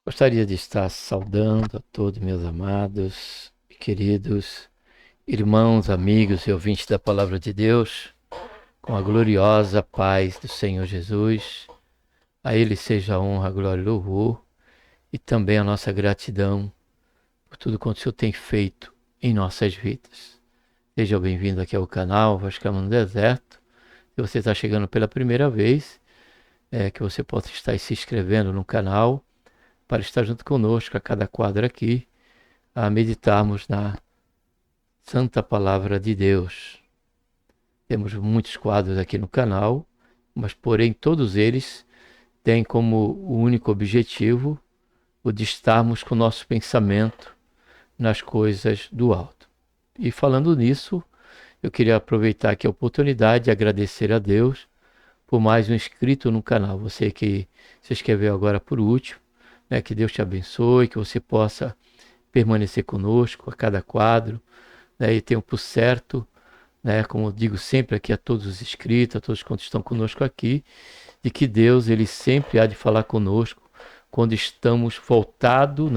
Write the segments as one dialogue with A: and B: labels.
A: Gostaria de estar saudando a todos meus amados e queridos irmãos, amigos e ouvintes da Palavra de Deus, com a gloriosa paz do Senhor Jesus. A Ele seja a honra, a glória e o louvor, e também a nossa gratidão por tudo quanto o Senhor tem feito em nossas vidas. Seja bem-vindo aqui ao canal Vascamos no Deserto. Se você está chegando pela primeira vez, que você possa estar se inscrevendo no canal, para estar junto conosco a cada quadro aqui, a meditarmos na Santa Palavra de Deus. Temos muitos quadros aqui no canal, mas porém todos eles têm como o único objetivo o de estarmos com o nosso pensamento nas coisas do alto. E falando nisso, eu queria aproveitar aqui a oportunidade de agradecer a Deus por mais um inscrito no canal. Você que se inscreveu agora por último, que Deus te abençoe, que você possa permanecer conosco a cada quadro, e tenha por certo, como eu digo sempre aqui a todos os inscritos, a todos quantos estão conosco aqui, de que Deus ele sempre há de falar conosco quando estamos voltados,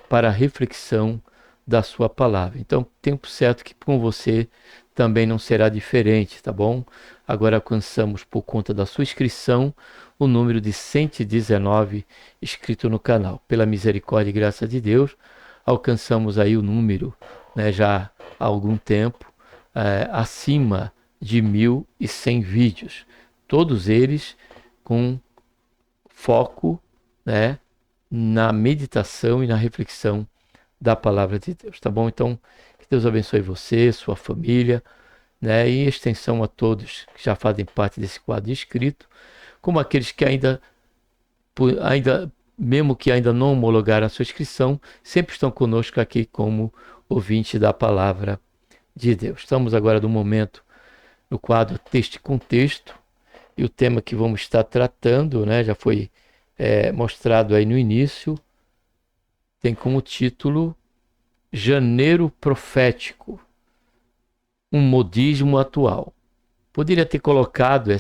A: para a reflexão da sua palavra. Então, tenho por certo que com você também não será diferente, tá bom? Agora alcançamos, por conta da sua inscrição, o número de 119 inscritos no canal. Pela misericórdia e graça de Deus, alcançamos aí o número, já há algum tempo, acima de 1.100 vídeos. Todos eles com foco, na meditação e na reflexão da palavra de Deus, tá bom? Então, que Deus abençoe você, sua família, e em extensão a todos que já fazem parte desse quadro inscrito, como aqueles que ainda, mesmo que ainda não homologaram a sua inscrição, sempre estão conosco aqui como ouvinte da palavra de Deus. Estamos agora no momento, no quadro Texto e Contexto, e o tema que vamos estar tratando, já foi mostrado aí no início, tem como título Janeiro Profético, um modismo atual. Poderia ter colocado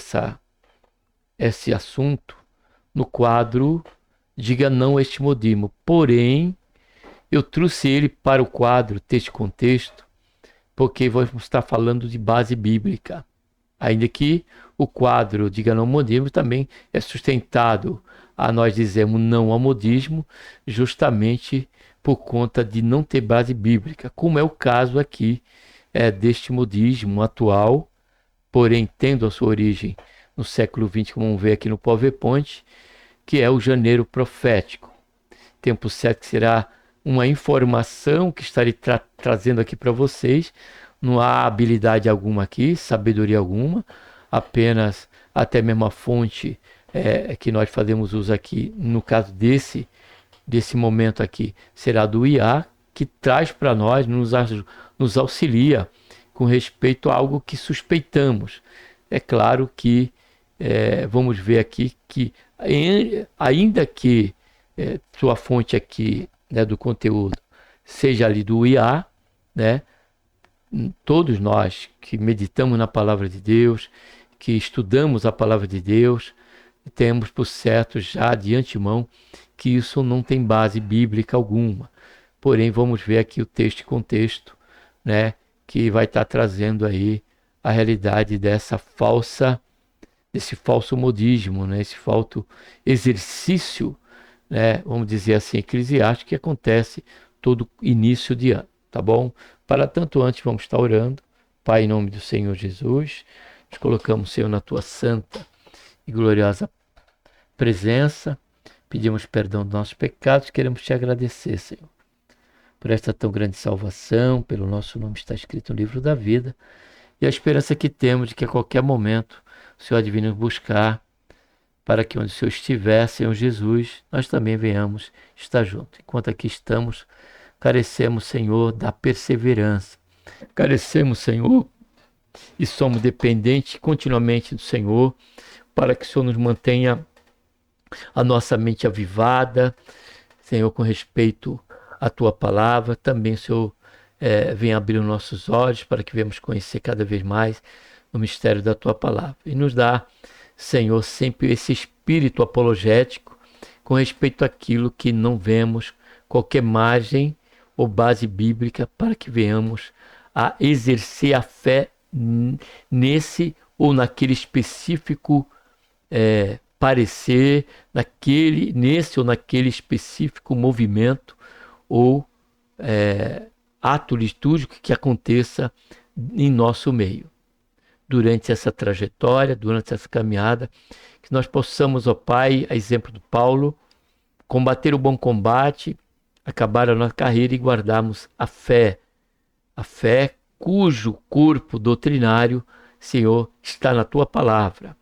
A: esse assunto no quadro Diga Não a este Modismo, porém eu trouxe ele para o quadro Texto e Contexto, porque vamos estar falando de base bíblica, ainda que o quadro Diga Não ao Modismo também é sustentado a nós dizemos não ao modismo, justamente por conta de não ter base bíblica, como é o caso aqui deste modismo atual, porém tendo a sua origem no século XX, como vamos ver aqui no PowerPoint, que é o janeiro profético. Tempo certo que será uma informação que estarei trazendo aqui para vocês. Não há habilidade alguma aqui, sabedoria alguma, apenas até mesmo a fonte que nós fazemos uso aqui, no caso desse momento aqui, será do IA, que traz para nós, nos auxilia com respeito a algo que suspeitamos. É claro que vamos ver aqui que, ainda que sua fonte aqui do conteúdo seja ali do IA, todos nós que meditamos na palavra de Deus, que estudamos a palavra de Deus, temos por certo já de antemão que isso não tem base bíblica alguma. Porém, vamos ver aqui o texto e contexto, que vai estar trazendo aí a realidade desse falso modismo, esse falso exercício, vamos dizer assim, eclesiástico, que acontece todo início de ano, tá bom? Para tanto antes, vamos estar orando. Pai, em nome do Senhor Jesus, nos colocamos, Senhor, na tua santa e gloriosa presença, pedimos perdão dos nossos pecados, queremos te agradecer, Senhor, por esta tão grande salvação, pelo nosso nome está escrito no livro da vida, e a esperança que temos de que a qualquer momento o Senhor há de vir nos buscar, para que onde o Senhor estiver, Senhor Jesus, nós também venhamos estar juntos. Enquanto aqui estamos, carecemos, Senhor, da perseverança, carecemos, Senhor, e somos dependentes continuamente do Senhor, para que o Senhor nos mantenha a nossa mente avivada, Senhor, com respeito à tua palavra. Também, Senhor, vem abrir os nossos olhos para que venhamos conhecer cada vez mais o mistério da tua palavra. E nos dá, Senhor, sempre esse espírito apologético, com respeito àquilo que não vemos qualquer margem ou base bíblica para que venhamos a exercer a fé nesse ou naquele específico parecer, nesse ou naquele específico movimento ou ato litúrgico que aconteça em nosso meio. Durante essa trajetória, durante essa caminhada, que nós possamos, ó Pai, a exemplo do Paulo, combater o bom combate, acabar a nossa carreira e guardarmos a fé cujo corpo doutrinário, Senhor, está na Tua palavra.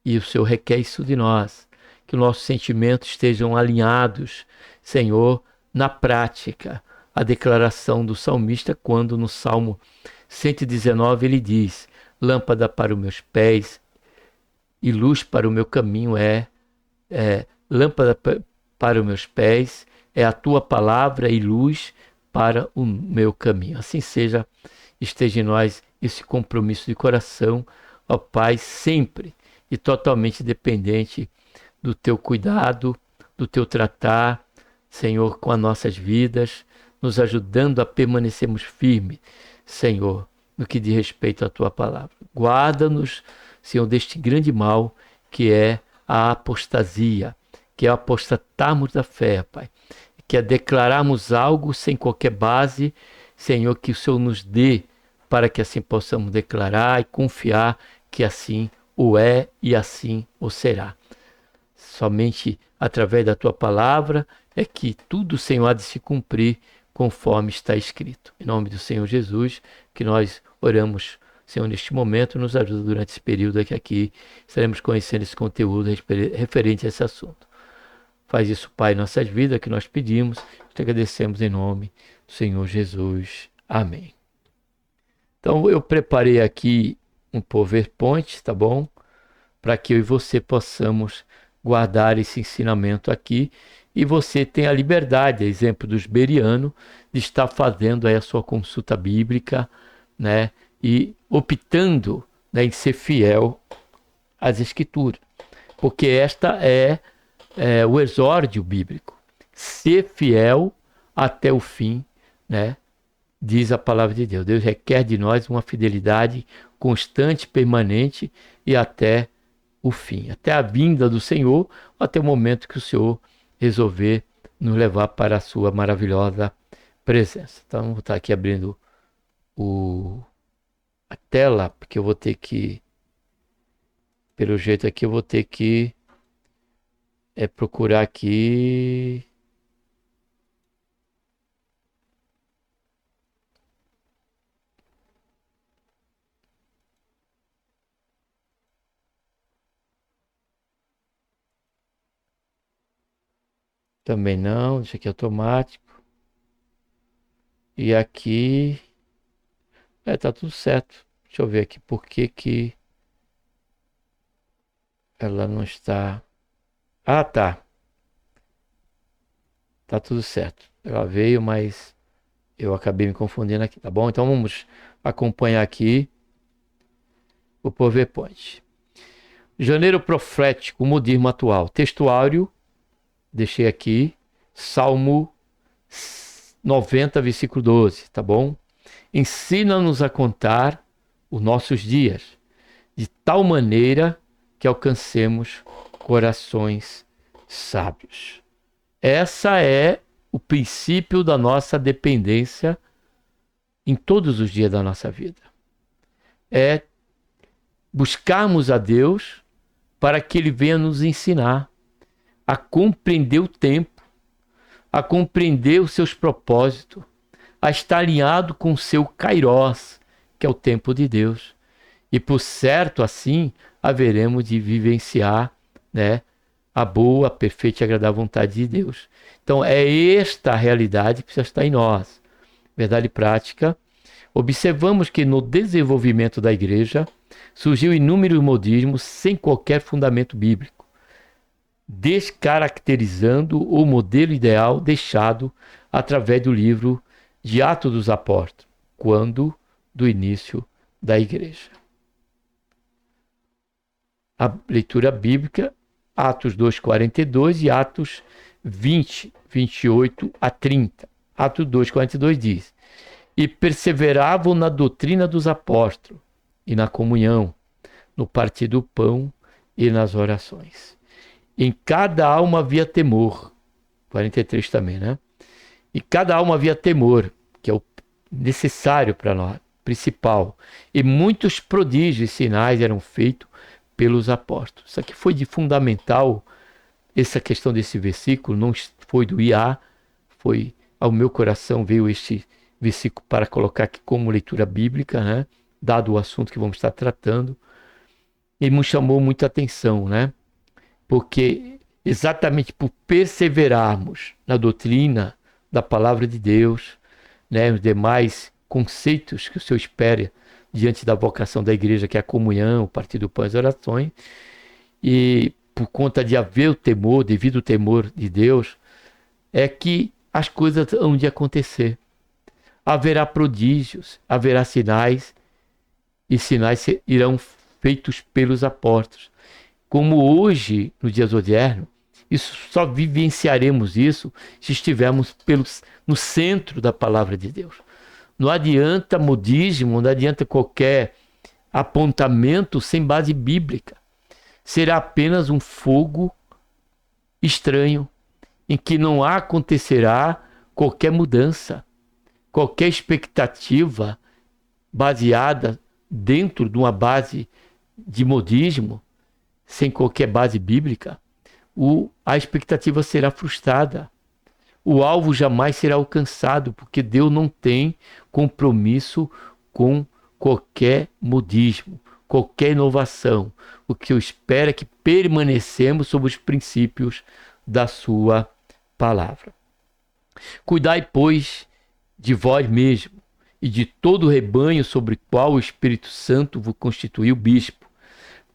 A: E o Senhor requer isso de nós, que os nossos sentimentos estejam alinhados, Senhor, na prática. A declaração do salmista, quando no Salmo 119 ele diz: lâmpada para os meus pés e luz para o meu caminho lâmpada para os meus pés é a tua palavra e luz para o meu caminho. Assim seja, esteja em nós esse compromisso de coração, ó Pai, sempre e totalmente dependente do teu cuidado, do teu tratar, Senhor, com as nossas vidas, nos ajudando a permanecermos firmes, Senhor, no que diz respeito à tua palavra. Guarda-nos, Senhor, deste grande mal que é a apostasia, que é apostatarmos da fé, Pai, que é declararmos algo sem qualquer base, Senhor, que o Senhor nos dê para que assim possamos declarar e confiar que assim o é e assim o será. Somente através da tua palavra é que tudo, Senhor, há de se cumprir conforme está escrito. Em nome do Senhor Jesus, que nós oramos, Senhor, neste momento, nos ajuda durante esse período aqui estaremos conhecendo esse conteúdo referente a esse assunto. Faz isso, Pai, em nossas vidas, que nós pedimos, te agradecemos em nome do Senhor Jesus. Amém. Então, eu preparei aqui um PowerPoint, tá bom? Para que eu e você possamos guardar esse ensinamento aqui e você tem a liberdade, exemplo dos Beriano, de estar fazendo aí a sua consulta bíblica, né? E optando, né, em ser fiel às Escrituras. Porque esta é o exórdio bíblico. Ser fiel até o fim, né? Diz a palavra de Deus. Deus requer de nós uma fidelidade constante, permanente e até o fim. Até a vinda do Senhor, ou até o momento que o Senhor resolver nos levar para a sua maravilhosa presença. Então, vou estar aqui abrindo a tela, porque eu vou ter que, pelo jeito aqui, eu vou ter que procurar aqui. Também não, isso aqui é automático. E aqui tá tudo certo. Deixa eu ver aqui por que ela não está. Ah, tá. Tá tudo certo. Ela veio, mas eu acabei me confundindo aqui, tá bom? Então vamos acompanhar aqui o PowerPoint. Janeiro profético, o modismo atual. Textuário, deixei aqui, Salmo 90, versículo 12, tá bom? Ensina-nos a contar os nossos dias, de tal maneira que alcancemos corações sábios. Essa é o princípio da nossa dependência em todos os dias da nossa vida. É buscarmos a Deus para que Ele venha nos ensinar a compreender o tempo, a compreender os seus propósitos, a estar alinhado com o seu Kairós, que é o tempo de Deus. E por certo, assim, haveremos de vivenciar, né, a boa, perfeita e agradável vontade de Deus. Então, é esta a realidade que precisa estar em nós. Verdade prática. Observamos que no desenvolvimento da igreja surgiu inúmeros modismos sem qualquer fundamento bíblico, descaracterizando o modelo ideal deixado através do livro de Atos dos Apóstolos, quando do início da igreja. A leitura bíblica Atos 2:42 e Atos 20, 28 a 30. Atos 2:42 diz: E perseveravam na doutrina dos apóstolos, e na comunhão, no partir do pão e nas orações. Em cada alma havia temor. 43 também, né? E cada alma havia temor, que é o necessário para nós, principal. E muitos prodígios e sinais eram feitos pelos apóstolos. Isso aqui foi de fundamental, essa questão desse versículo, não foi do IA, foi ao meu coração, veio este versículo para colocar aqui como leitura bíblica, né? Dado o assunto que vamos estar tratando. E me chamou muita atenção, né? Porque exatamente por perseverarmos na doutrina da palavra de Deus, né? Os demais conceitos que o Senhor espera diante da vocação da igreja, que é a comunhão, o partir do pão e as orações, e por conta de haver o temor, devido ao temor de Deus, é que as coisas hão de acontecer. Haverá prodígios, haverá sinais, e sinais irão feitos pelos apóstolos. Como hoje, no dia moderno, isso só vivenciaremos isso se estivermos no centro da palavra de Deus. Não adianta modismo, não adianta qualquer apontamento sem base bíblica. Será apenas um fogo estranho, em que não acontecerá qualquer mudança, qualquer expectativa baseada dentro de uma base de modismo, sem qualquer base bíblica, a expectativa será frustrada. O alvo jamais será alcançado, porque Deus não tem compromisso com qualquer modismo, qualquer inovação. O que eu espero é que permanecemos sob os princípios da sua palavra. Cuidai, pois, de vós mesmo e de todo o rebanho sobre o qual o Espírito Santo vos constituiu bispo,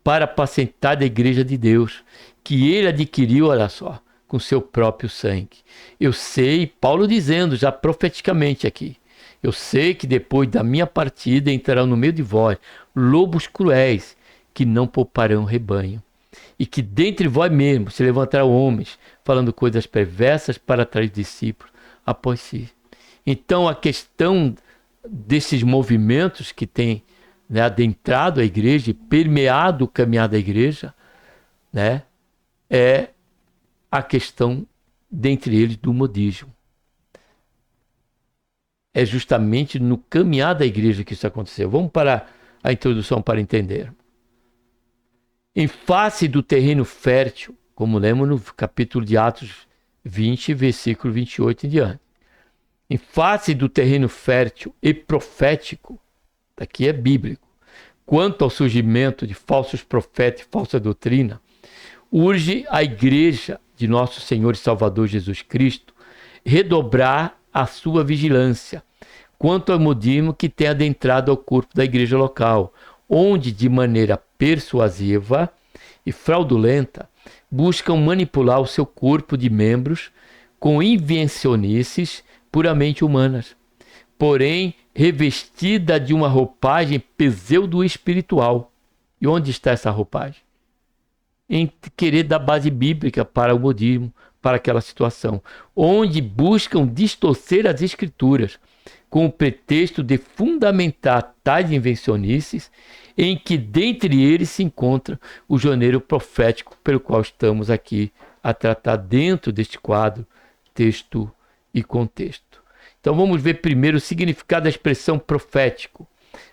A: para apacentar da igreja de Deus, que ele adquiriu, olha só, com seu próprio sangue. Eu sei, Paulo dizendo já profeticamente aqui, eu sei que depois da minha partida entrarão no meio de vós lobos cruéis, que não pouparão o rebanho, e que dentre vós mesmos se levantarão homens, falando coisas perversas para atrair discípulos após si. Então a questão desses movimentos que tem, né, adentrado a igreja e permeado o caminhar da igreja, né, é a questão, dentre eles, do modismo. É justamente no caminhar da igreja que isso aconteceu. Vamos para a introdução para entender. Em face do terreno fértil, como lemos no capítulo de Atos 20, versículo 28 em diante. Em face do terreno fértil e profético, aqui é bíblico, quanto ao surgimento de falsos profetas e falsa doutrina, urge a igreja de nosso Senhor e Salvador Jesus Cristo redobrar a sua vigilância quanto ao modismo que tem adentrado ao corpo da igreja local, onde de maneira persuasiva e fraudulenta buscam manipular o seu corpo de membros com invencionices puramente humanas, porém revestida de uma roupagem pseudo-espiritual. E onde está essa roupagem? Em querer dar base bíblica para o modismo, para aquela situação, onde buscam distorcer as escrituras com o pretexto de fundamentar tais invencionices, em que dentre eles se encontra o janeiro profético pelo qual estamos aqui a tratar dentro deste quadro, texto e contexto. Então vamos ver primeiro o significado da expressão profético.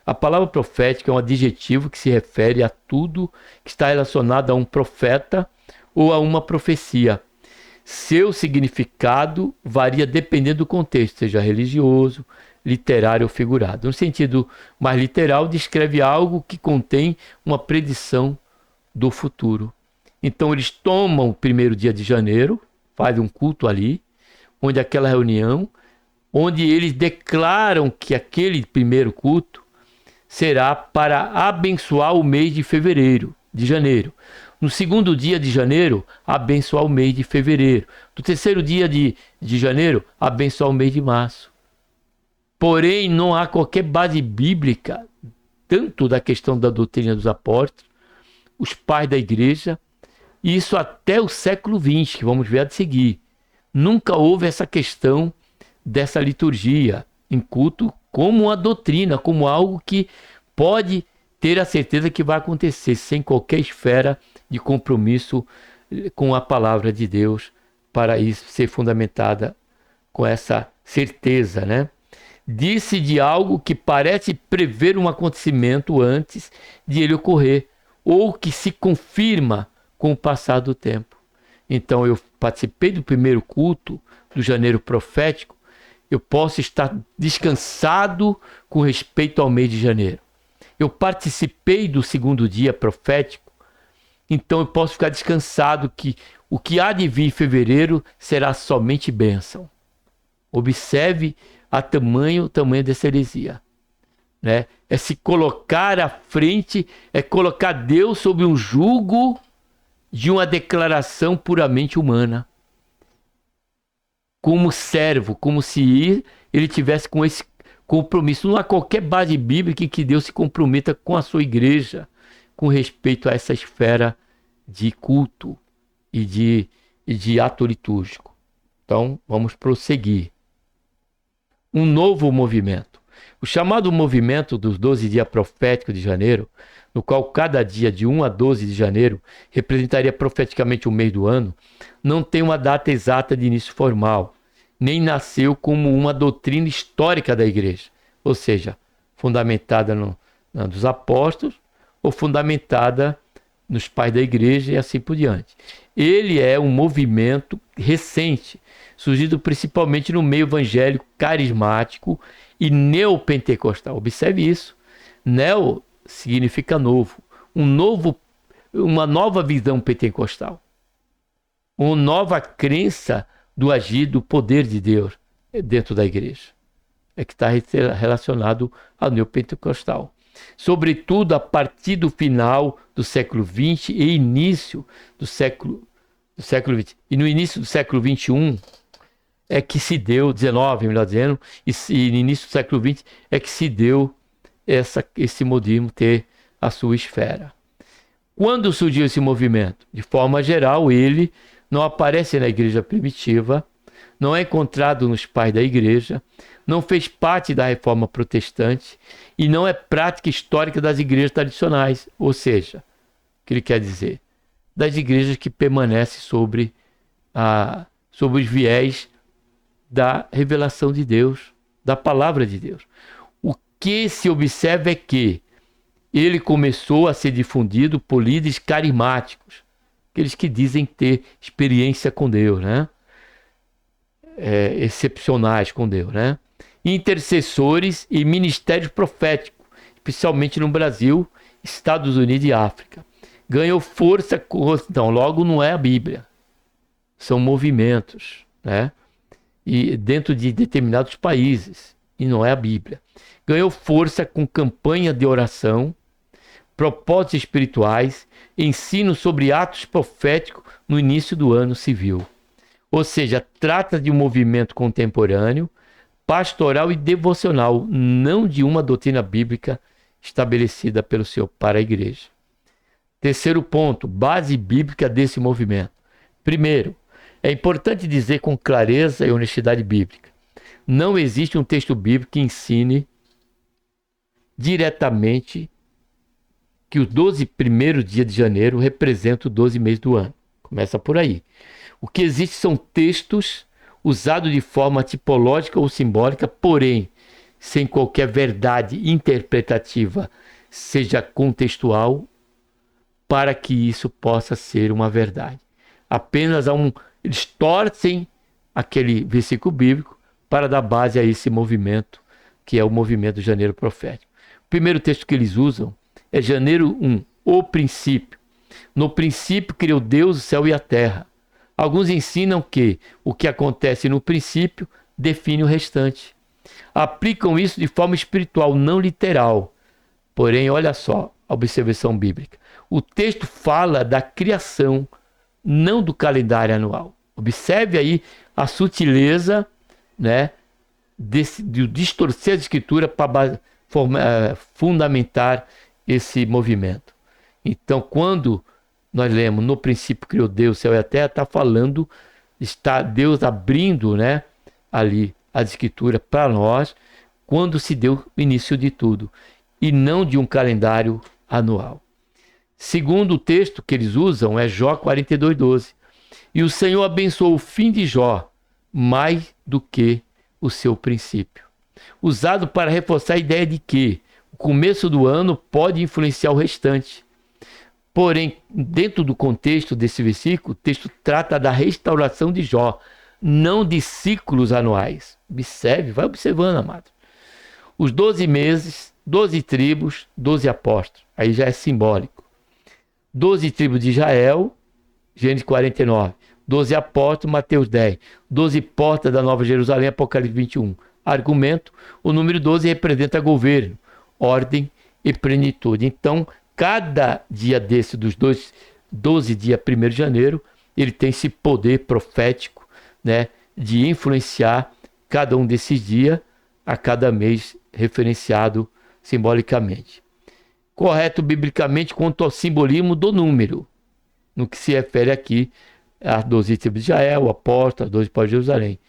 A: A palavra profética é um adjetivo que se refere a tudo que está relacionado a um profeta ou a uma profecia. Seu significado varia dependendo do contexto, seja religioso, literário ou figurado. No sentido mais literal, descreve algo que contém uma predição do futuro. Então eles tomam o primeiro dia de janeiro, fazem um culto ali, onde aquela reunião, onde eles declaram que aquele primeiro culto será para abençoar o mês de janeiro. No segundo dia de janeiro, abençoar o mês de fevereiro. No terceiro dia de janeiro, abençoar o mês de março. Porém, não há qualquer base bíblica, tanto da questão da doutrina dos apóstolos, os pais da igreja, E isso até o século XX, que vamos ver a seguir. Nunca houve essa questão dessa liturgia em culto como uma doutrina, como algo que pode ter a certeza que vai acontecer, sem qualquer esfera de compromisso com a palavra de Deus, para isso ser fundamentada com essa certeza, né? Disse de algo que parece prever um acontecimento antes de ele ocorrer, ou que se confirma com o passar do tempo. Então eu participei do primeiro culto do janeiro profético, eu posso estar descansado com respeito ao mês de janeiro. Eu participei do segundo dia profético, então eu posso ficar descansado que o que há de vir em fevereiro será somente bênção. Observe o tamanho dessa heresia, né? É se colocar à frente, é colocar Deus sob um jugo de uma declaração puramente humana, como servo, como se ele tivesse com esse compromisso. Não há qualquer base bíblica em que Deus se comprometa com a sua igreja com respeito a essa esfera de culto e de ato litúrgico. Então, vamos prosseguir. Um novo movimento. O chamado movimento dos 12 dias proféticos de janeiro, no qual cada dia de 1 a 12 de janeiro representaria profeticamente o mês do ano, não tem uma data exata de início formal, nem nasceu como uma doutrina histórica da igreja, ou seja, fundamentada nos apóstolos ou fundamentada nos pais da igreja e assim por diante. Ele é um movimento recente, surgido principalmente no meio evangélico carismático e neopentecostal. Observe isso. Neo significa novo. Uma nova visão pentecostal. Uma nova crença do agir do poder de Deus dentro da igreja. É que está relacionado ao neopentecostal. Sobretudo a partir do final do século XX e início do século XX. E no início do século XXI é que se deu, 19, melhor dizendo, e no início do século XX é que se deu esse modismo ter a sua esfera. Quando surgiu esse movimento? De forma geral, ele não aparece na igreja primitiva, não é encontrado nos pais da igreja, não fez parte da reforma protestante e não é prática histórica das igrejas tradicionais, ou seja, o que ele quer dizer? Das igrejas que permanecem sobre os viés da revelação de Deus, da palavra de Deus. O que se observa é que ele começou a ser difundido por líderes carismáticos, aqueles que dizem ter experiência com Deus, né? Excepcionais com Deus, né? Intercessores e ministérios proféticos, especialmente no Brasil, Estados Unidos e África. Ganhou força, então, logo não é a Bíblia, são movimentos, né? E dentro de determinados países, e não é a Bíblia. Ganhou força com campanha de oração, propósitos espirituais, ensino sobre atos proféticos no início do ano civil. Ou seja, trata de um movimento contemporâneo, pastoral e devocional, não de uma doutrina bíblica estabelecida pelo Senhor para a igreja. Terceiro ponto, base bíblica desse movimento. Primeiro, é importante dizer com clareza e honestidade bíblica: não existe um texto bíblico que ensine diretamente que os 12 primeiros dias de janeiro representam os 12 meses do ano. Começa por aí. O que existe são textos usados de forma tipológica ou simbólica, porém, sem qualquer verdade interpretativa, seja contextual, para que isso possa ser uma verdade. Apenas eles torcem aquele versículo bíblico para dar base a esse movimento, que é o movimento do janeiro profético. O primeiro texto que eles usam é janeiro 1, o princípio. No princípio criou Deus o céu e a terra. Alguns ensinam que o que acontece no princípio define o restante. Aplicam isso de forma espiritual, não literal. Porém, olha só a observação bíblica. O texto fala da criação, não do calendário anual. Observe aí a sutileza, né, de distorcer a escritura para fundamentar esse movimento. Então, quando nós lemos, no princípio criou Deus, céu e a terra, está falando, está Deus abrindo, né, ali as escrituras para nós, quando se deu o início de tudo, e não de um calendário anual. Segundo o texto que eles usam é Jó 42:12. E o Senhor abençoou o fim de Jó mais do que o seu princípio. Usado para reforçar a ideia de que o começo do ano pode influenciar o restante. Porém, dentro do contexto desse versículo, o texto trata da restauração de Jó, não de ciclos anuais. Observe, vai observando, amado. Os 12 meses, 12 tribos, 12 apóstolos. Aí já é simbólico. 12 tribos de Israel, Gênesis 49. 12 apóstolos, Mateus 10. 12 portas da Nova Jerusalém, Apocalipse 21. Argumento, o número 12 representa governo, ordem e plenitude. Então, cada dia desse, dos 12 dias 1º de janeiro, ele tem esse poder profético, né, de influenciar cada um desses dias a cada mês referenciado simbolicamente. Correto biblicamente quanto ao simbolismo do número, no que se refere aqui às 12 tribos de Israel, o apóstolo, as 12 portas de Jerusalém.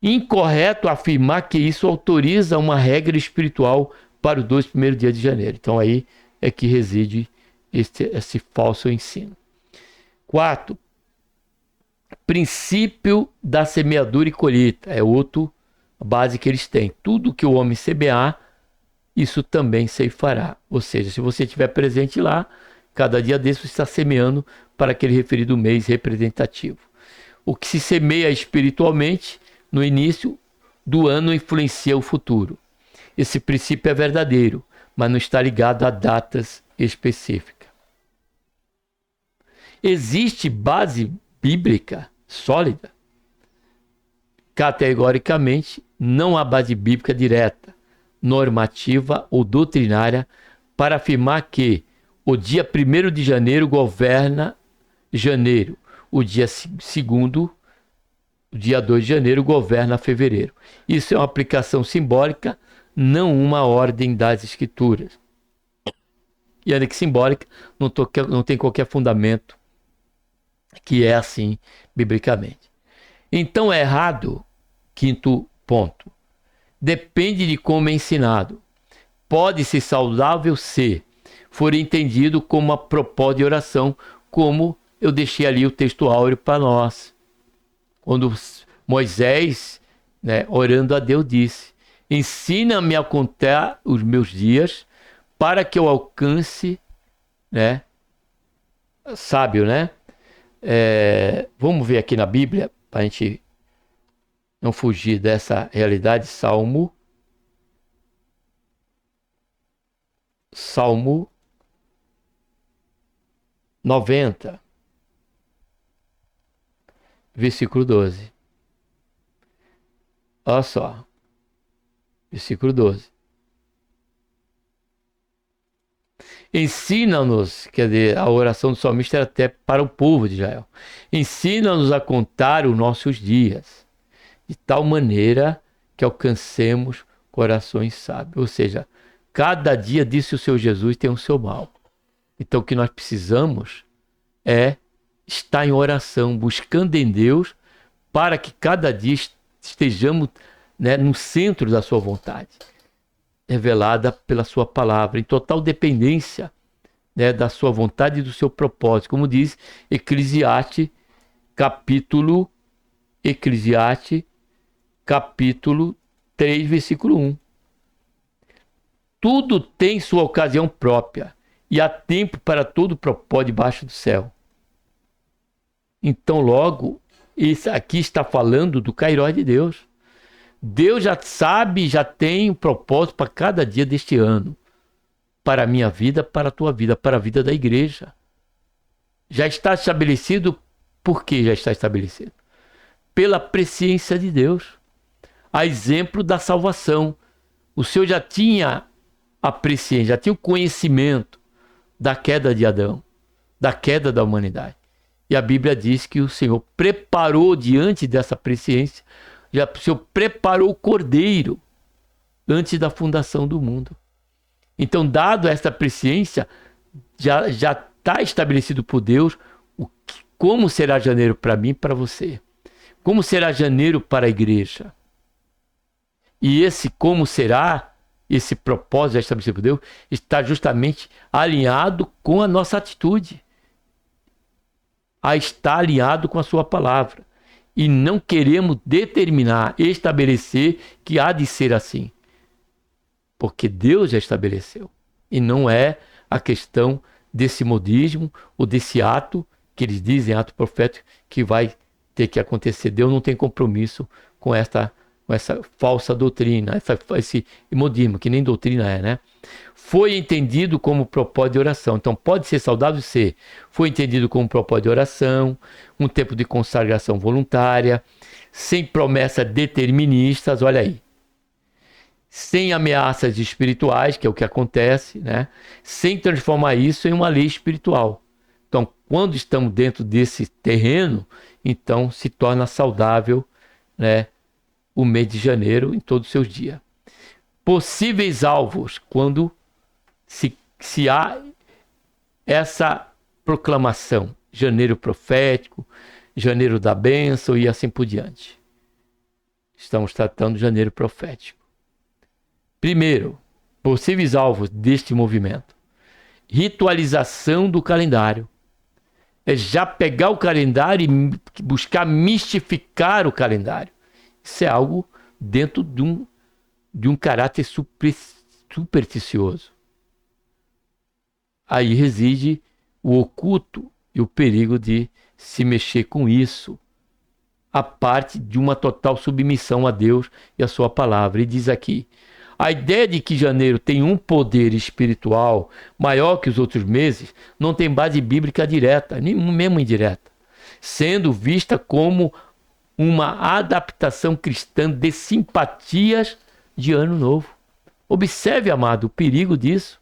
A: Incorreto afirmar que isso autoriza uma regra espiritual para os 2 primeiros dias de janeiro. Então aí é que reside esse falso ensino. 4. Princípio da semeadura e colheita. É outra base que eles têm. Tudo que o homem semear, isso também ceifará. Ou seja, se você estiver presente lá, cada dia desse você está semeando para aquele referido mês representativo. O que se semeia espiritualmente no início do ano influencia o futuro. Esse princípio é verdadeiro, mas não está ligado a datas específicas. Existe base bíblica sólida? Categoricamente, não há base bíblica direta, normativa ou doutrinária para afirmar que o dia 1º de janeiro governa janeiro, o dia 2º, o dia 2 de janeiro governa fevereiro. Isso é uma aplicação simbólica, não uma ordem das escrituras. E ainda que simbólica, não tem qualquer fundamento que é assim biblicamente. Então é errado, 5º ponto. Depende de como é ensinado. Pode ser saudável se for entendido como uma propósito de oração, como eu deixei ali o texto áureo para nós. Quando Moisés, né, orando a Deus, disse: ensina-me a contar os meus dias para que eu alcance, né? Sábio, né? Vamos ver aqui na Bíblia, para a gente não fugir dessa realidade. Salmo 90. Versículo 12. Olha só. Versículo 12. Ensina-nos, quer dizer, a oração do salmista era até para o povo de Israel. Ensina-nos a contar os nossos dias, de tal maneira que alcancemos corações sábios. Ou seja, cada dia, disse o Senhor Jesus, tem o seu mal. Então o que nós precisamos é estar em oração, buscando em Deus, para que cada dia estejamos, né, no centro da sua vontade, revelada pela sua palavra, em total dependência, né, da sua vontade e do seu propósito. Como diz Eclesiastes, capítulo 3, versículo 1. Tudo tem sua ocasião própria, e há tempo para todo propósito debaixo do céu. Então, logo, isso aqui está falando do Kairós de Deus. Deus já sabe, já tem um propósito para cada dia deste ano. Para a minha vida, para a tua vida, para a vida da igreja. Já está estabelecido. Por que já está estabelecido? Pela presciência de Deus. A exemplo da salvação. O Senhor já tinha a presciência, já tinha o conhecimento da queda de Adão, da queda da humanidade. E a Bíblia diz que o Senhor preparou diante dessa presciência, o Senhor preparou o Cordeiro antes da fundação do mundo. Então, dado esta presciência, já está estabelecido por Deus como será janeiro para mim e para você. Como será janeiro para a igreja. E esse como será, esse propósito estabelecido por Deus, está justamente alinhado com a nossa atitude. Está alinhado com a sua palavra. E não queremos determinar, estabelecer que há de ser assim. Porque Deus já estabeleceu. E não é a questão desse modismo ou desse ato, que eles dizem, ato profético, que vai ter que acontecer. Deus não tem compromisso com essa falsa doutrina, esse modismo, que nem doutrina é, né? Foi entendido como propósito de oração. Então pode ser saudável ser. Foi entendido como propósito de oração, um tempo de consagração voluntária, sem promessas deterministas, olha aí. Sem ameaças espirituais, que é o que acontece, né? Sem transformar isso em uma lei espiritual. Então, quando estamos dentro desse terreno, então se torna saudável, né, o mês de janeiro em todos os seus dias. Possíveis alvos, quando se há essa proclamação, janeiro profético, janeiro da bênção e assim por diante. Estamos tratando de janeiro profético. Primeiro, possíveis alvos deste movimento. Ritualização do calendário. É já pegar o calendário e buscar mistificar o calendário. Isso é algo dentro de um caráter supersticioso. Aí reside o oculto e o perigo de se mexer com isso, a parte de uma total submissão a Deus e a sua palavra. E diz aqui, a ideia de que janeiro tem um poder espiritual maior que os outros meses não tem base bíblica direta, nem mesmo indireta, sendo vista como uma adaptação cristã de simpatias de ano novo. Observe, amado, o perigo disso.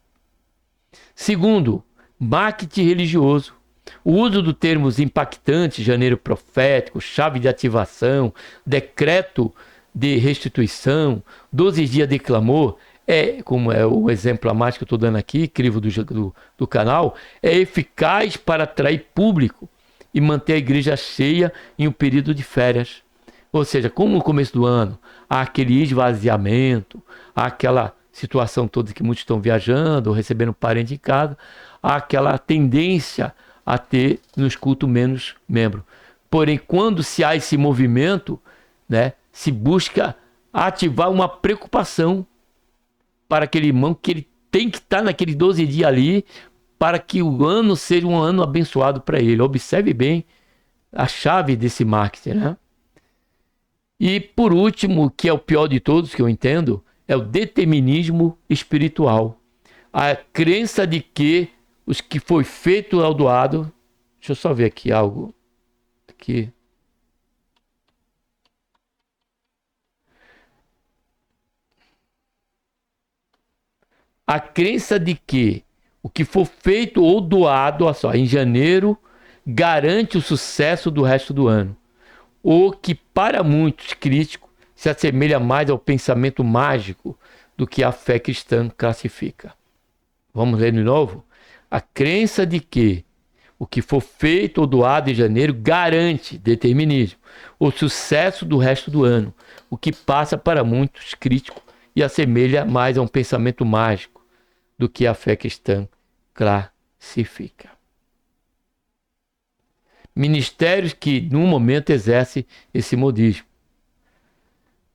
A: Segundo, marketing religioso. O uso de termos impactantes, janeiro profético, chave de ativação, decreto de restituição, 12 dias de clamor, como é o exemplo a mais que eu estou dando aqui, crivo do canal, é eficaz para atrair público e manter a igreja cheia em um período de férias. Ou seja, como no começo do ano há aquele esvaziamento, há aquela situação toda que muitos estão viajando ou recebendo parente em casa, há aquela tendência a ter nos cultos menos membros. Porém, quando se há esse movimento, né, se busca ativar uma preocupação para aquele irmão que ele tem que estar naqueles 12 dias ali para que o ano seja um ano abençoado para ele. Observe bem a chave desse marketing, né? E por último, que é o pior de todos que eu entendo, é o determinismo espiritual. A crença de que os que foi feito ao doado... Deixa eu só ver aqui algo. Aqui. A crença de que o que for feito ou doado, olha só, em janeiro, garante o sucesso do resto do ano. Ou que para muitos críticos se assemelha mais ao pensamento mágico do que a fé cristã classifica. Vamos ler de novo? A crença de que o que for feito ou doado em janeiro garante, determinismo, o sucesso do resto do ano, o que passa para muitos críticos e assemelha mais a um pensamento mágico do que a fé cristã classifica. Ministérios que, no momento, exercem esse modismo.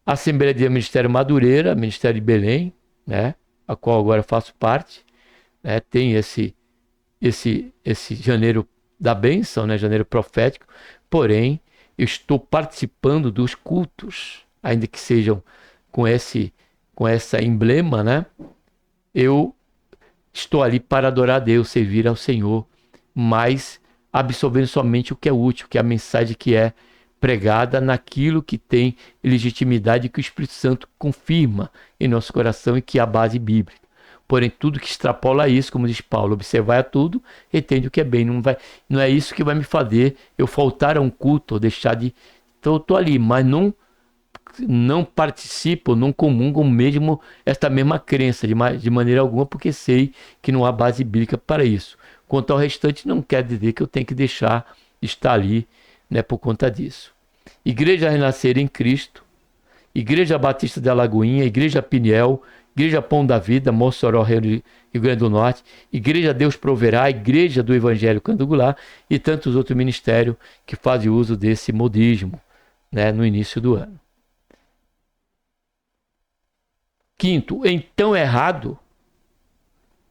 A: Assembleia de Ministério Madureira, Ministério de Belém, né, a qual agora faço parte, né, tem esse janeiro da bênção, né, janeiro profético, porém, eu estou participando dos cultos, ainda que sejam com essa emblema, né, eu estou ali para adorar a Deus, servir ao Senhor, mas absorvendo somente o que é útil, que é a mensagem que é pregada naquilo que tem legitimidade, que o Espírito Santo confirma em nosso coração e que é a base bíblica. Porém, tudo que extrapola isso, como diz Paulo, observar a tudo, entende o que é bem. Não é isso que vai me fazer eu faltar a um culto ou deixar de... Então, eu estou ali, mas não não participo, não comungo mesmo esta mesma crença de maneira alguma, porque sei que não há base bíblica para isso. Quanto ao restante, não quer dizer que eu tenho que deixar estar ali, né, por conta disso. Igreja Renascer em Cristo, Igreja Batista da Lagoinha, Igreja Piniel, Igreja Pão da Vida, Mossoró, Rio Grande do Norte, Igreja Deus Proverá, Igreja do Evangelho Candangular e tantos outros ministérios que fazem uso desse modismo, né, no início do ano. Quinto, então errado,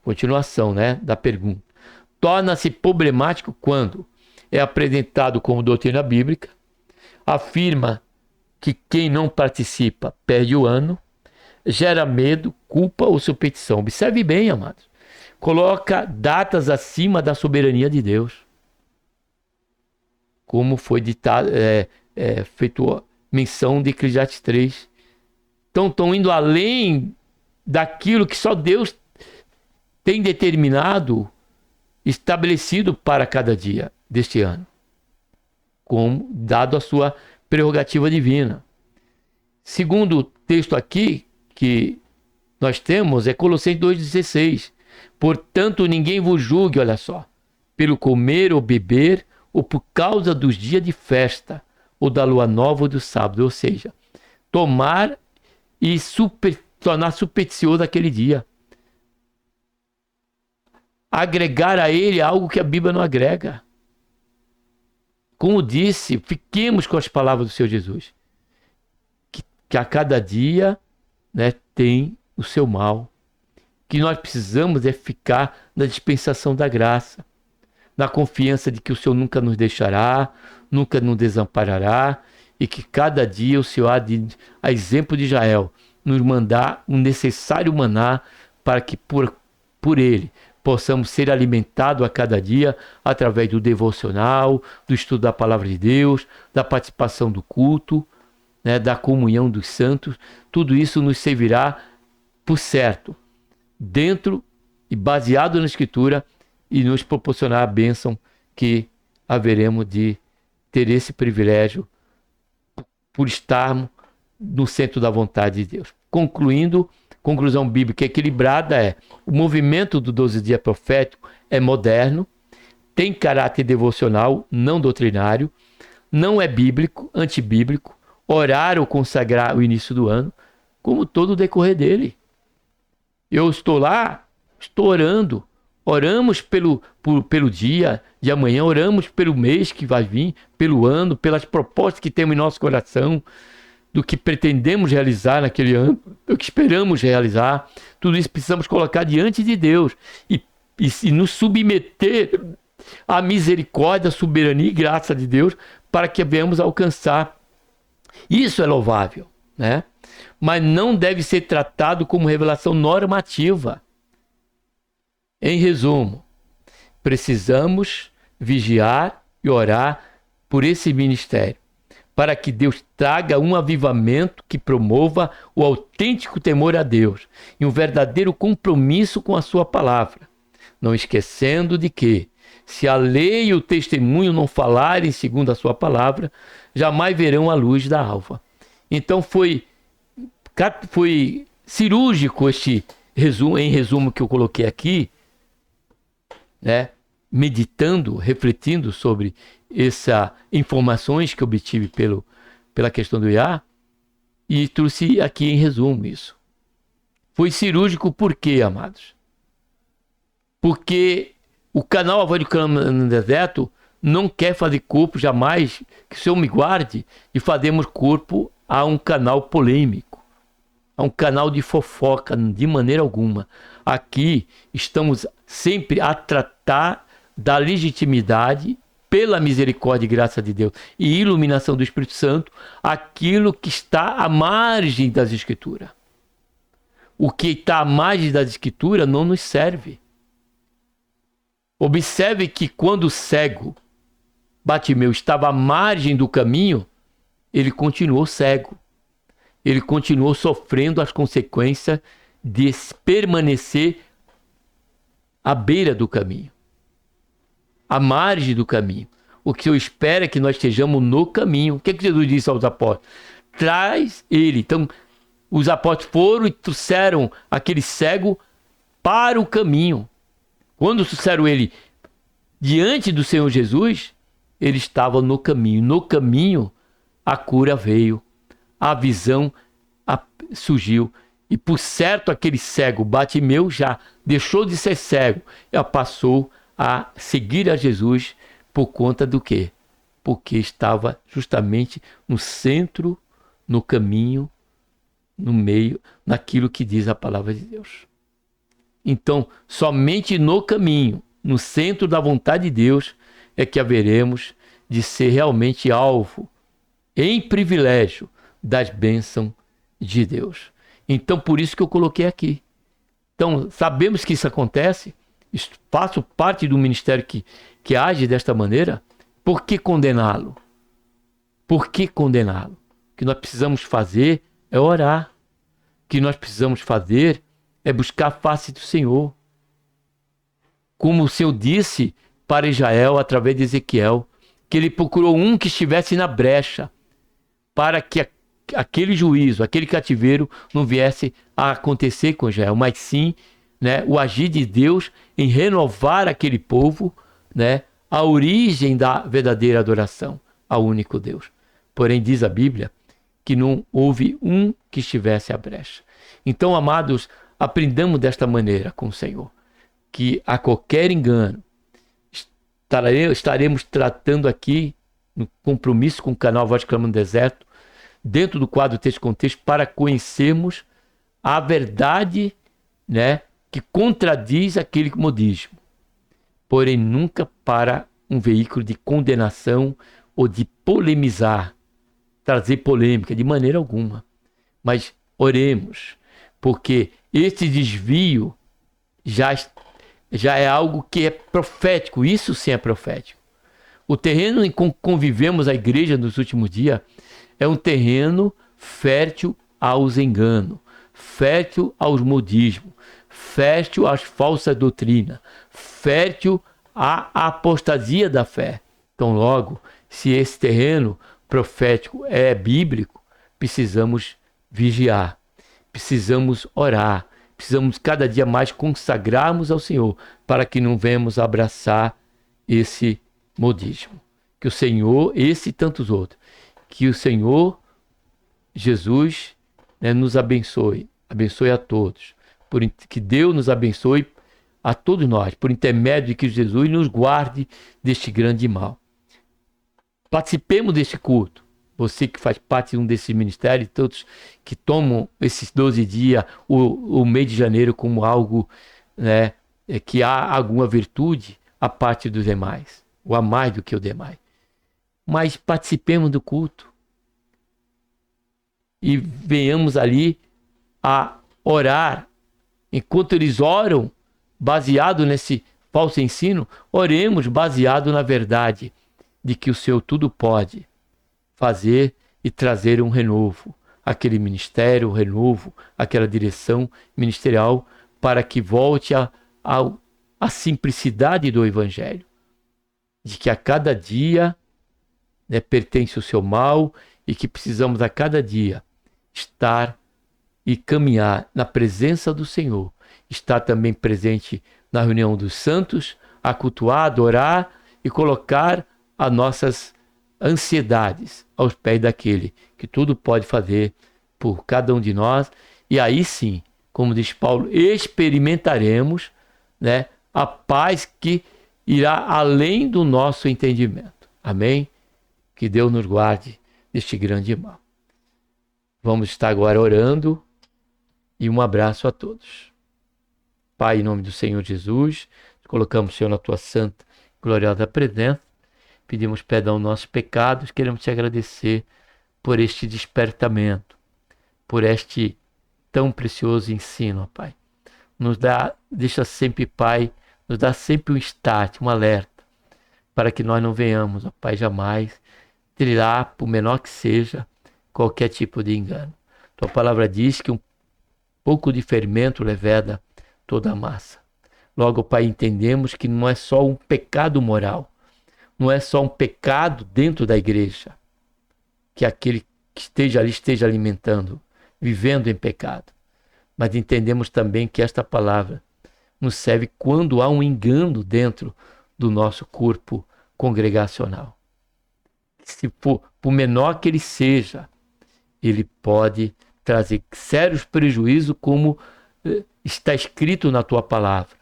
A: continuação, né, da pergunta, torna-se problemático quando é apresentado como doutrina bíblica, afirma que quem não participa perde o ano, gera medo, culpa ou superstição. Observe bem, amados. Coloca datas acima da soberania de Deus. Como foi ditado, feito menção de Eclesiastes 3. Então estão indo além daquilo que só Deus tem determinado, estabelecido para cada dia deste ano, como dado a sua prerrogativa divina. Segundo o texto aqui que nós temos é Colossenses 2,16. Portanto, ninguém vos julgue, olha só, pelo comer ou beber, ou por causa dos dias de festa, ou da lua nova ou do sábado. Ou seja, tomar e tornar supersticioso aquele dia. Agregar a ele algo que a Bíblia não agrega. Como disse, fiquemos com as palavras do Senhor Jesus. Que a cada dia, né, tem o seu mal. Que nós precisamos é ficar na dispensação da graça. Na confiança de que o Senhor nunca nos deixará, nunca nos desamparará. E que cada dia o Senhor há de, a exemplo de Israel, nos mandar um necessário maná para que por ele possamos ser alimentados a cada dia através do devocional, do estudo da palavra de Deus, da participação do culto, né, da comunhão dos santos. Tudo isso nos servirá por certo, dentro e baseado na Escritura, e nos proporcionar a bênção que haveremos de ter esse privilégio por estarmos no centro da vontade de Deus. Conclusão bíblica equilibrada é: o movimento do 12 dias profético é moderno, tem caráter devocional, não doutrinário, não é bíblico, antibíblico, orar ou consagrar o início do ano, como todo o decorrer dele. Eu estou lá, estou orando, oramos pelo dia de amanhã, oramos pelo mês que vai vir, pelo ano, pelas propostas que temos em nosso coração, do que pretendemos realizar naquele ano, do que esperamos realizar. Tudo isso precisamos colocar diante de Deus e nos submeter à misericórdia, soberania e graça de Deus para que venhamos alcançar. Isso é louvável, né? Mas não deve ser tratado como revelação normativa. Em resumo, precisamos vigiar e orar por esse ministério, para que Deus traga um avivamento que promova o autêntico temor a Deus e um verdadeiro compromisso com a sua palavra, não esquecendo de que, se a lei e o testemunho não falarem segundo a sua palavra, jamais verão a luz da alva. Então foi cirúrgico este resumo que eu coloquei aqui, né? Meditando, refletindo sobre essas informações que obtive pela questão do IA, e trouxe aqui em resumo isso. Foi cirúrgico por quê, amados? Porque o canal A Voz do Clama no Deserto não quer fazer corpo jamais, que o Senhor me guarde, de fazermos corpo a um canal polêmico, a um canal de fofoca, de maneira alguma. Aqui estamos sempre a tratar da legitimidade, pela misericórdia e graça de Deus e iluminação do Espírito Santo, aquilo que está à margem das Escrituras. O que está à margem das Escrituras não nos serve. Observe que quando o cego Bartimeu estava à margem do caminho, ele continuou cego. Ele continuou sofrendo as consequências de permanecer à beira do caminho, à margem do caminho. O que eu espero é que nós estejamos no caminho. O que Jesus disse aos apóstolos? traz ele. Então, os apóstolos foram e trouxeram aquele cego para o caminho. Quando trouxeram ele diante do Senhor Jesus, ele estava no caminho. No caminho, a cura veio, a visão surgiu. E por certo, aquele cego, Bartimeu, já deixou de ser cego e passou a seguir a Jesus por conta do quê? Porque estava justamente no centro, no caminho, no meio, naquilo que diz a palavra de Deus. Então, somente no caminho, no centro da vontade de Deus, é que haveremos de ser realmente alvo, em privilégio, das bênçãos de Deus. Então, por isso que eu coloquei aqui. Então, sabemos que isso acontece, faço parte do ministério que age desta maneira. Por que condená-lo? Por que condená-lo? O que nós precisamos fazer é orar. O que nós precisamos fazer é buscar a face do Senhor. Como o Senhor disse para Israel através de Ezequiel, que ele procurou um que estivesse na brecha para que aquele juízo, aquele cativeiro não viesse a acontecer com Israel, mas sim, né, o agir de Deus em renovar aquele povo, né, a origem da verdadeira adoração ao único Deus. Porém, diz a Bíblia que não houve um que estivesse à brecha. Então, amados, aprendamos desta maneira com o Senhor, que a qualquer engano, estaremos tratando aqui, no compromisso com o canal Voz Clama no Deserto, dentro do quadro Texto com Texto, para conhecermos a verdade, né, que contradiz aquele modismo. Porém, nunca para um veículo de condenação ou de polemizar, trazer polêmica, de maneira alguma. Mas oremos, porque esse desvio já é algo que é profético, isso sim é profético. O terreno em que convivemos a igreja nos últimos dias é um terreno fértil aos enganos, fértil aos modismos, fértil às falsas doutrinas, fértil à apostasia da fé. Então, logo, se esse terreno profético é bíblico, precisamos vigiar, precisamos orar, precisamos cada dia mais consagrarmos ao Senhor para que não venhamos abraçar esse modismo. Que o Senhor, esse e tantos outros, que o Senhor Jesus, né, nos abençoe a todos, que Deus nos abençoe a todos nós, por intermédio de que Jesus nos guarde deste grande mal. Participemos deste culto. Você que faz parte de um desses ministérios, todos que tomam esses 12 dias, o mês de janeiro, como algo, né, que há alguma virtude a parte dos demais, ou a mais do que o demais. Mas participemos do culto e venhamos ali a orar. Enquanto eles oram, baseado nesse falso ensino, oremos baseado na verdade de que o Senhor tudo pode fazer e trazer um renovo, aquele ministério, o renovo, aquela direção ministerial, para que volte a simplicidade do Evangelho, de que a cada dia, né, pertence o seu mal e que precisamos a cada dia estar e caminhar na presença do Senhor, estar também presente na reunião dos santos, a cultuar, adorar e colocar as nossas ansiedades aos pés daquele que tudo pode fazer por cada um de nós. E aí sim, como diz Paulo, experimentaremos, né, a paz que irá além do nosso entendimento. Amém? Que Deus nos guarde deste grande mal. Vamos estar agora orando e um abraço a todos. Pai, em nome do Senhor Jesus, colocamos, Senhor, na tua santa e gloriosa presença, pedimos perdão aos nossos pecados, queremos te agradecer por este despertamento, por este tão precioso ensino, Pai. Deixa sempre, Pai, nos dá sempre um start, um alerta, para que nós não venhamos, ó Pai, jamais trilhar, por menor que seja, qualquer tipo de engano. Tua palavra diz que um pouco de fermento leveda toda a massa. Logo, Pai, entendemos que não é só um pecado moral, não é só um pecado dentro da igreja, que aquele que esteja ali esteja alimentando, vivendo em pecado. Mas entendemos também que esta palavra nos serve quando há um engano dentro do nosso corpo congregacional. Se por menor que ele seja, ele pode trazer sérios prejuízos, como está escrito na tua palavra,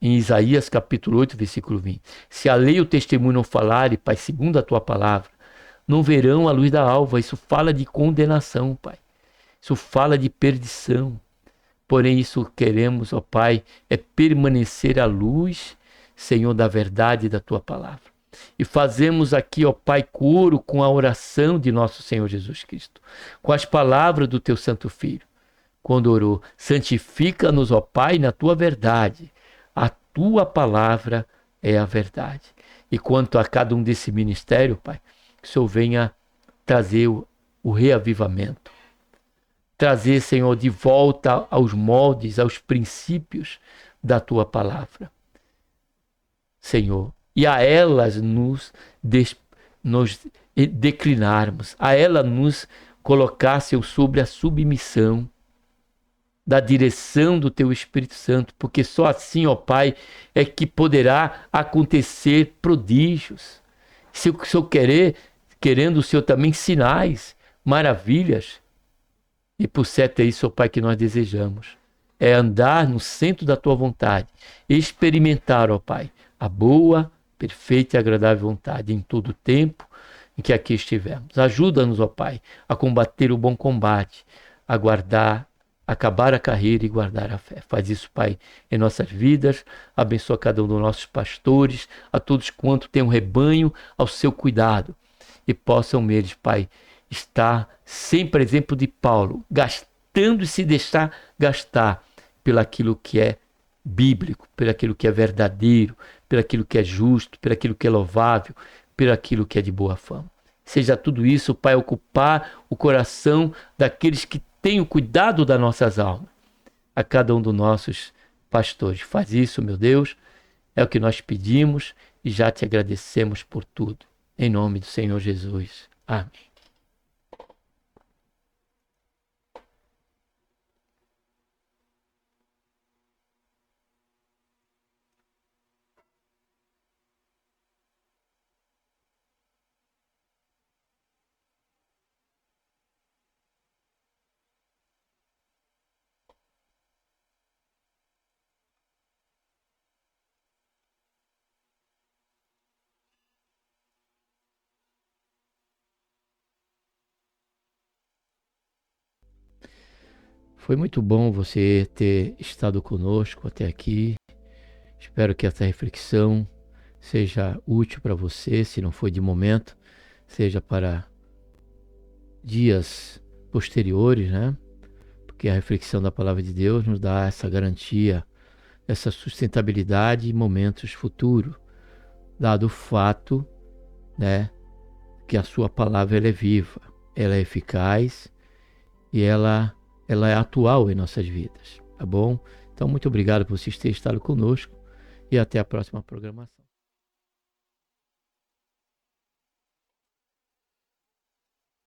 A: em Isaías capítulo 8, versículo 20. Se a lei e o testemunho não falarem, Pai, segundo a tua palavra, não verão a luz da alva. Isso fala de condenação, Pai. Isso fala de perdição. Porém, isso queremos, ó Pai, é permanecer à luz, Senhor, da verdade da tua palavra. E fazemos aqui, ó Pai, coro com a oração de nosso Senhor Jesus Cristo, com as palavras do teu Santo Filho, quando orou: santifica-nos, ó Pai, na tua verdade. A tua palavra é a verdade. E quanto a cada um desse ministério, Pai, que o Senhor venha trazer o reavivamento, trazer, Senhor, de volta aos moldes, aos princípios da tua palavra, Senhor. E a elas nos declinarmos, a ela nos colocasse sobre a submissão da direção do teu Espírito Santo, porque só assim, ó Pai, é que poderá acontecer prodígios. Se o Senhor querendo o Senhor também sinais, maravilhas. E por certo é isso, ó Pai, que nós desejamos. É andar no centro da tua vontade, experimentar, ó Pai, a boa, perfeita e agradável vontade em todo o tempo em que aqui estivermos. Ajuda-nos, ó Pai, a combater o bom combate, a guardar, acabar a carreira e guardar a fé. Faz isso, Pai, em nossas vidas. Abençoa cada um dos nossos pastores, a todos quanto têm um rebanho ao seu cuidado, e possam eles, Pai, estar sempre, exemplo de Paulo, gastando e se deixar gastar pelo aquilo que é bíblico, pelo aquilo que é verdadeiro, pelo aquilo que é justo, pelo aquilo que é louvável, pelo aquilo que é de boa fama. Seja tudo isso, Pai, ocupar o coração daqueles que têm o cuidado das nossas almas, a cada um dos nossos pastores. Faz isso, meu Deus, é o que nós pedimos e já te agradecemos por tudo. Em nome do Senhor Jesus. Amém. Foi muito bom você ter estado conosco até aqui. Espero que essa reflexão seja útil para você, se não foi de momento, seja para dias posteriores, né? Porque a reflexão da palavra de Deus nos dá essa garantia, essa sustentabilidade em momentos futuros, dado o fato, né, que a sua palavra ela é viva, ela é eficaz e ela é atual em nossas vidas, tá bom? Então, muito obrigado por vocês terem estado conosco e até a próxima programação.